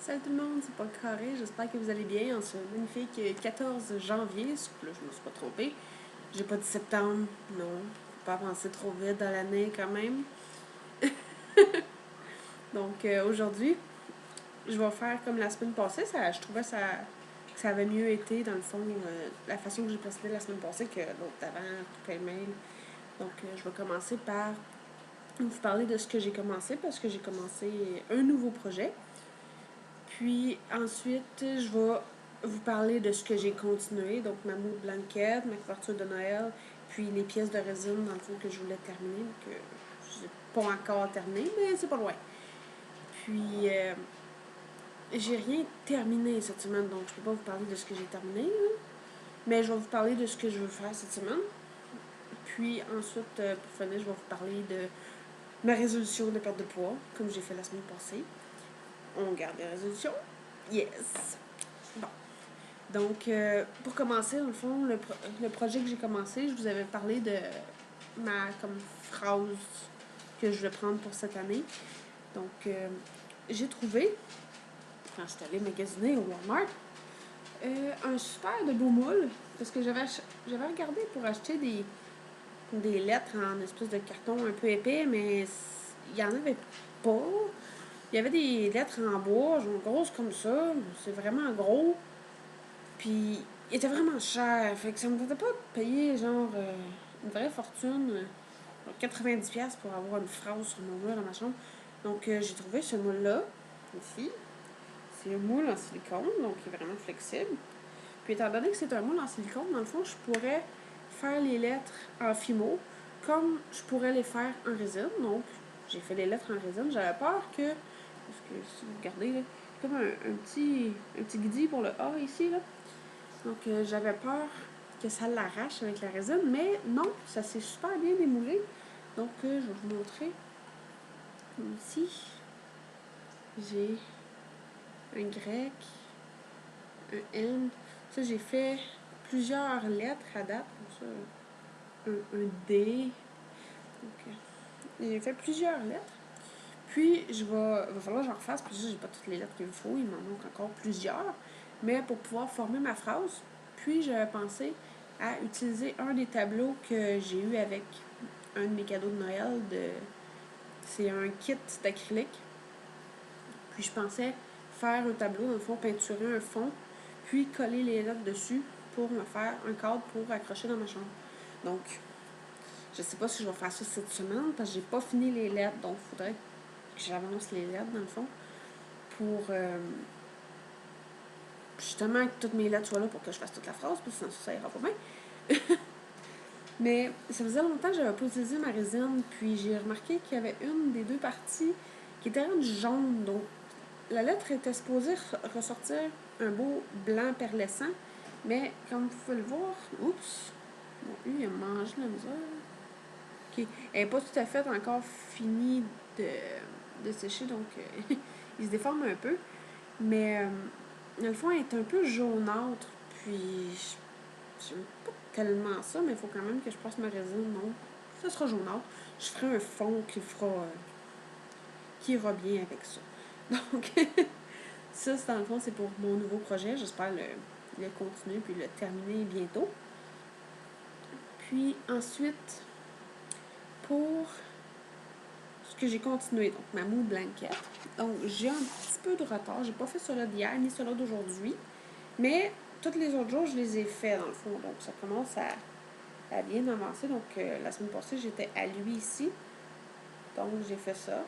Salut tout le monde, c'est Paul Carré, j'espère que vous allez bien en ce magnifique 14 janvier. Là, je me suis pas trompée. J'ai pas dit septembre, non. Faut pas avancer trop vite dans l'année quand même. Donc aujourd'hui, je vais faire comme la semaine passée. Je trouvais que ça avait mieux été dans le fond, la façon que j'ai procédé la semaine passée que l'autre d'avant, tout le mail. Donc je vais commencer par vous parler de ce que j'ai commencé parce que j'ai commencé un nouveau projet. Puis ensuite, je vais vous parler de ce que j'ai continué, donc ma mood blanket, ma couverture de Noël, puis les pièces de résine dans le fond que je voulais terminer, que j'ai pas encore terminé, mais c'est pas loin. Puis j'ai rien terminé cette semaine, donc je peux pas vous parler de ce que j'ai terminé, là. Mais je vais vous parler de ce que je veux faire cette semaine. Puis ensuite, pour finir, je vais vous parler de ma résolution de perte de poids, comme j'ai fait la semaine passée. On garde les résolutions. Yes! Bon. Donc, pour commencer, dans le fond, le projet que j'ai commencé, je vous avais parlé de ma comme phrase que je vais prendre pour cette année. Donc, j'ai trouvé, quand je suis allée magasiner au Walmart, un super de beau moule, parce que j'avais regardé pour acheter des lettres en espèce de carton un peu épais, mais il n'y en avait pas. Il y avait des lettres en bois, genre grosses comme ça, c'est vraiment gros. Puis, il était vraiment cher. Fait que ça me tentait pas de payer, genre, une vraie fortune. 90$ pour avoir une phrase sur mon mur dans ma chambre. Donc, j'ai trouvé ce moule-là, ici. C'est un moule en silicone, donc il est vraiment flexible. Puis, étant donné que c'est un moule en silicone, dans le fond, je pourrais faire les lettres en fimo, comme je pourrais les faire en résine. Donc, j'ai fait les lettres en résine. J'avais peur que, parce que si vous regardez, là, comme un petit guidi pour le A ici, là. Donc, j'avais peur que ça l'arrache avec la résine, mais non, ça s'est super bien démoulé. Donc, je vais vous montrer. Ici, j'ai un grec, un N. Ça, j'ai fait plusieurs lettres à date, comme ça, un D. Donc, j'ai fait plusieurs lettres. Puis, il va falloir que j'en refasse, parce que j'ai pas toutes les lettres qu'il me faut, il m'en manque encore plusieurs. Mais pour pouvoir former ma phrase, puis j'avais pensé à utiliser un des tableaux que j'ai eu avec un de mes cadeaux de Noël. C'est un kit d'acrylique. Puis je pensais faire un tableau, dans le fond, peinturer un fond, puis coller les lettres dessus pour me faire un cadre pour accrocher dans ma chambre. Donc, je sais pas si je vais faire ça cette semaine, parce que j'ai pas fini les lettres, donc il faudrait que j'avance les lettres, dans le fond, pour justement que toutes mes lettres soient là pour que je fasse toute la phrase, parce que sinon ça ira pas bien. Mais ça faisait longtemps que j'avais pas utilisé ma résine, puis j'ai remarqué qu'il y avait une des deux parties qui était rendue jaune. Donc, la lettre était supposée ressortir un beau blanc perlescent, mais comme vous pouvez le voir, oups, mon U, il a mangé la misère. Ok, elle n'est pas tout à fait encore finie de sécher, donc il se déforme un peu. Mais dans le fond, elle est un peu jaunâtre, puis j'aime pas tellement ça, mais il faut quand même que je passe ma résine, non. Ça sera jaunâtre. Je ferai un fond qui ira bien avec ça. Donc, ça, dans le fond, c'est pour mon nouveau projet. J'espère le continuer puis le terminer bientôt. Puis ensuite, pour ce que j'ai continué, donc ma mood blanket. Donc, j'ai un petit peu de retard. J'ai pas fait cela d'hier ni cela d'aujourd'hui. Mais tous les autres jours, je les ai faits, dans le fond. Donc, ça commence à bien avancer. Donc, la semaine passée, j'étais à lui ici. Donc, j'ai fait ça.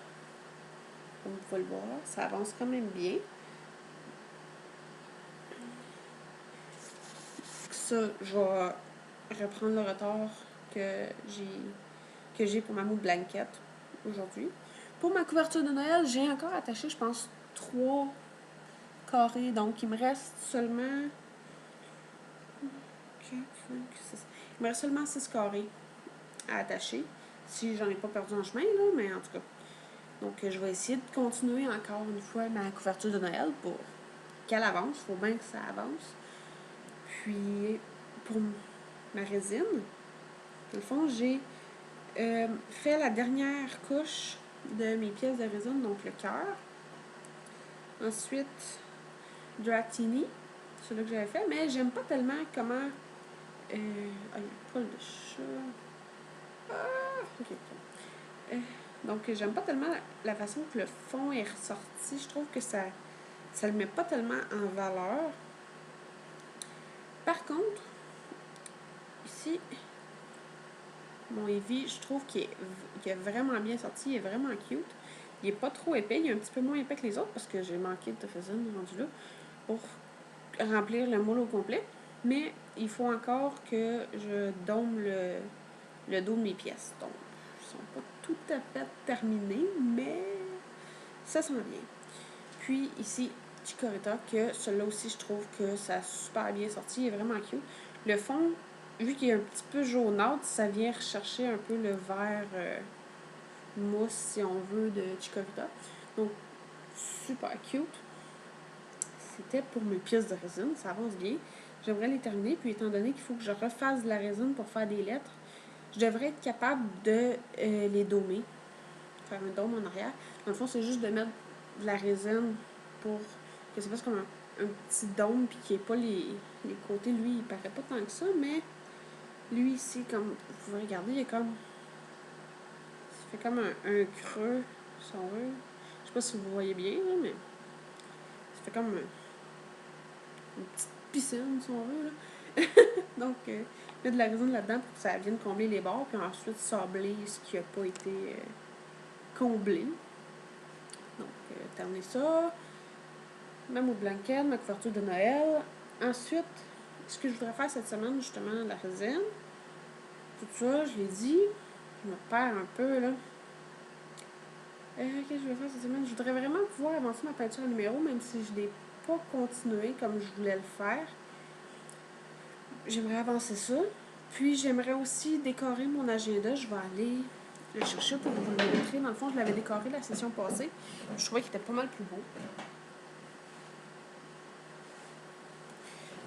Comme vous pouvez le voir, ça avance quand même bien. Ça, je vais reprendre le retard que j'ai pour ma mood blanket aujourd'hui. Pour ma couverture de Noël, j'ai encore attaché, je pense, 3 carrés. Donc, il me reste seulement 4, 5, 6. Il me reste seulement 6 carrés à attacher. Si j'en ai pas perdu en chemin, là, mais en tout cas. Donc, je vais essayer de continuer encore une fois ma couverture de Noël pour qu'elle avance. Il faut bien que ça avance. Puis, pour ma résine, dans le fond, j'ai fait la dernière couche de mes pièces de résine, donc le cœur. Ensuite, Dratini, celui que j'avais fait, mais j'aime pas tellement comment... il y a le poil de chat. Ok. Donc, j'aime pas tellement la façon que le fond est ressorti. Je trouve que ça le met pas tellement en valeur. Par contre, ici, mon Eevee, je trouve qu'il est vraiment bien sorti. Il est vraiment cute. Il est pas trop épais. Il est un petit peu moins épais que les autres parce que j'ai manqué de Tephazine rendu là pour remplir le moule au complet. Mais il faut encore que je dôme le dos de mes pièces. Donc, ils sont pas tout à fait terminés, mais ça sent bien. Puis ici, Chikorita, que celui-là aussi, je trouve que ça a super bien sorti. Il est vraiment cute. Le fond, vu qu'il est un petit peu jaunâtre, ça vient rechercher un peu le vert mousse, si on veut, de Chikorita. Donc, super cute. C'était pour mes pièces de résine. Ça avance bien. J'aimerais les terminer. Puis, étant donné qu'il faut que je refasse de la résine pour faire des lettres, je devrais être capable de les dômer. Faire un dôme en arrière. Dans le fond, c'est juste de mettre de la résine pour que ça fasse comme un petit dôme puis qu'il n'y ait pas les côtés. Lui, il paraît pas tant que ça, mais lui ici, comme vous pouvez regarder, il est comme... Ça fait comme un creux, si on veut. Je sais pas si vous voyez bien, là, mais ça fait comme une petite piscine, si on veut, là. Donc, mettre de la résine là-dedans pour que ça vienne combler les bords, puis ensuite sabler ce qui n'a pas été comblé. Donc, terminer ça. Même au blanket, ma couverture de Noël. Ensuite, ce que je voudrais faire cette semaine, justement, la résine. Tout ça, je l'ai dit. Je me perds un peu, là. Qu'est-ce que je vais faire cette semaine? Je voudrais vraiment pouvoir avancer ma peinture à numéro, même si je ne l'ai pas continué comme je voulais le faire. J'aimerais avancer ça. Puis, j'aimerais aussi décorer mon agenda. Je vais aller le chercher pour vous le montrer. Dans le fond, je l'avais décoré la session passée. Je trouvais qu'il était pas mal plus beau.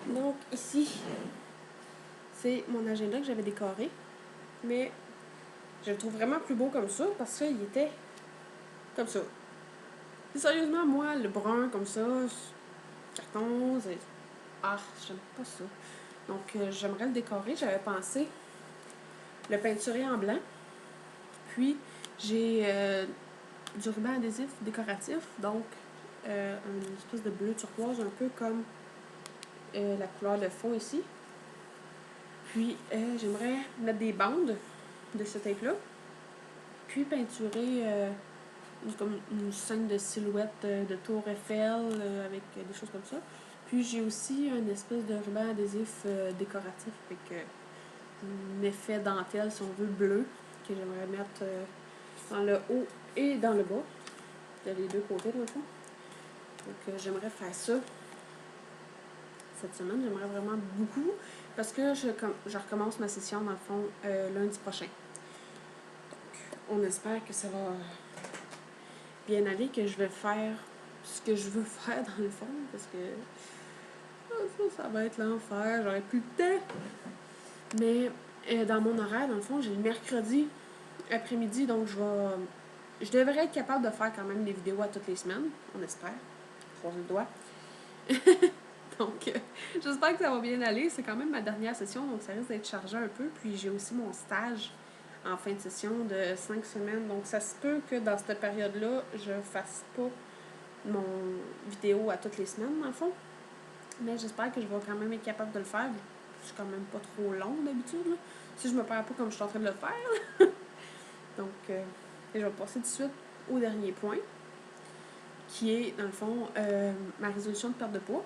Donc, ici, c'est mon agenda que j'avais décoré. Mais je le trouve vraiment plus beau comme ça parce qu'il était comme ça. Et sérieusement, moi, le brun comme ça, carton, c'est... Ah, j'aime pas ça. Donc, j'aimerais le décorer. J'avais pensé le peinturer en blanc. Puis, j'ai du ruban adhésif décoratif. Donc, une espèce de bleu turquoise, un peu comme la couleur de fond ici. Puis, j'aimerais mettre des bandes de ce tape-là. Puis, peinturer comme une scène de silhouette de tour Eiffel avec des choses comme ça. Puis, j'ai aussi une espèce de ruban adhésif décoratif avec un effet dentelle, si on veut, bleu, que j'aimerais mettre dans le haut et dans le bas, de les deux côtés, dans le fond. Donc, j'aimerais faire ça cette semaine. J'aimerais vraiment beaucoup parce que je recommence ma session, dans le fond, lundi prochain. Donc, on espère que ça va bien aller, que je vais faire ce que je veux faire, dans le fond, parce que ça va être l'enfer. J'aurai plus de temps. Mais dans mon horaire, dans le fond, j'ai le mercredi après-midi, donc je devrais être capable de faire quand même des vidéos à toutes les semaines, on espère. Croise le doigt. Donc, j'espère que ça va bien aller. C'est quand même ma dernière session, donc ça risque d'être chargé un peu. Puis, j'ai aussi mon stage en fin de session de 5 semaines. Donc, ça se peut que dans cette période-là, je fasse pas mon vidéo à toutes les semaines, dans le fond. Mais j'espère que je vais quand même être capable de le faire. Je suis quand même pas trop longue d'habitude, là. Si je me perds pas comme je suis en train de le faire. Donc, je vais passer tout de suite au dernier point, qui est, dans le fond, ma résolution de perte de poids.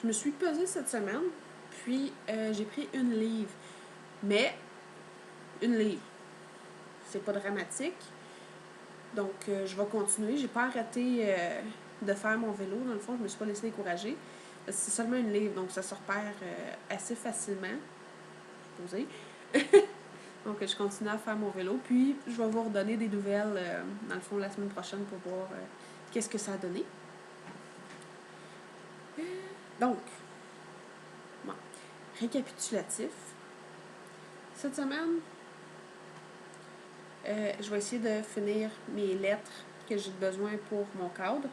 Je me suis pesée cette semaine, puis j'ai pris 1 livre. Mais, 1 livre, c'est pas dramatique. Donc, je vais continuer. J'ai pas arrêté de faire mon vélo. Dans le fond, je me suis pas laissée décourager. C'est seulement 1 livre, donc ça se repère assez facilement. Je suis posée. Donc, je continue à faire mon vélo. Puis, je vais vous redonner des nouvelles, dans le fond, la semaine prochaine pour voir qu'est-ce que ça a donné. Donc, bon, récapitulatif. Cette semaine, je vais essayer de finir mes lettres que j'ai besoin pour mon cadre.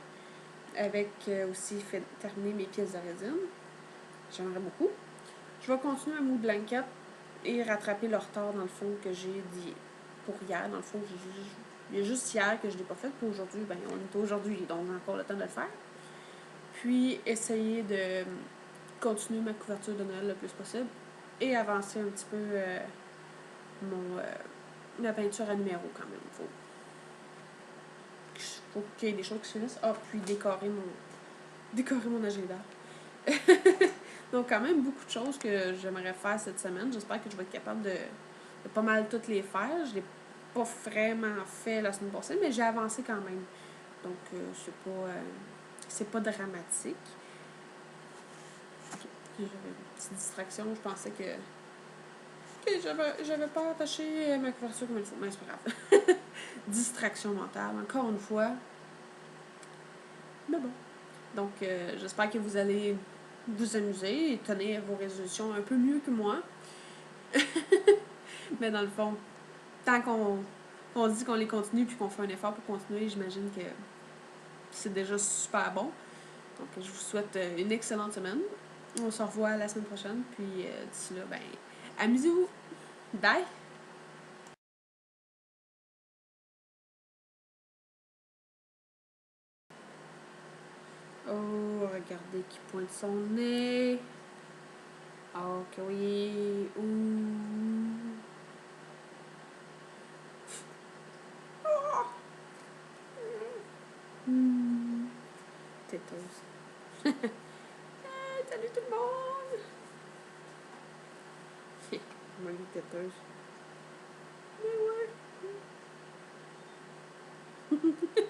avec aussi terminer mes pièces de résine. J'aimerais beaucoup. Je vais continuer un mood blanket et rattraper le retard, dans le fond, que j'ai dit pour hier. Dans le fond, il y a juste hier que je ne l'ai pas fait. Puis aujourd'hui, ben, on est aujourd'hui, donc j'ai encore le temps de le faire. Puis, essayer de continuer ma couverture de Noël le plus possible et avancer un petit peu ma peinture à numéro quand même. Faut qu'il y ait des choses qui se finissent. Ah, puis décorer mon agenda. Donc, quand même, beaucoup de choses que j'aimerais faire cette semaine. J'espère que je vais être capable de pas mal toutes les faire. Je l'ai pas vraiment fait la semaine passée, mais j'ai avancé quand même. Donc, c'est pas dramatique. J'avais une petite distraction. Je pensais que j'avais pas attaché ma couverture comme il faut. Mais c'est pas grave. Distraction mentale, encore une fois. Mais bon. Donc, j'espère que vous allez vous amuser et tenir vos résolutions un peu mieux que moi. Mais dans le fond, tant qu'on dit qu'on les continue puis qu'on fait un effort pour continuer, j'imagine que c'est déjà super bon. Donc, je vous souhaite une excellente semaine. On se revoit la semaine prochaine. Puis, d'ici là, ben, amusez-vous. Bye! Oh, regardez qui pointe son nez. Ok, oui. Ouh. Hmm. Têteuse. Hey, salut tout le monde! Moi, les têteuses. Mais ouais.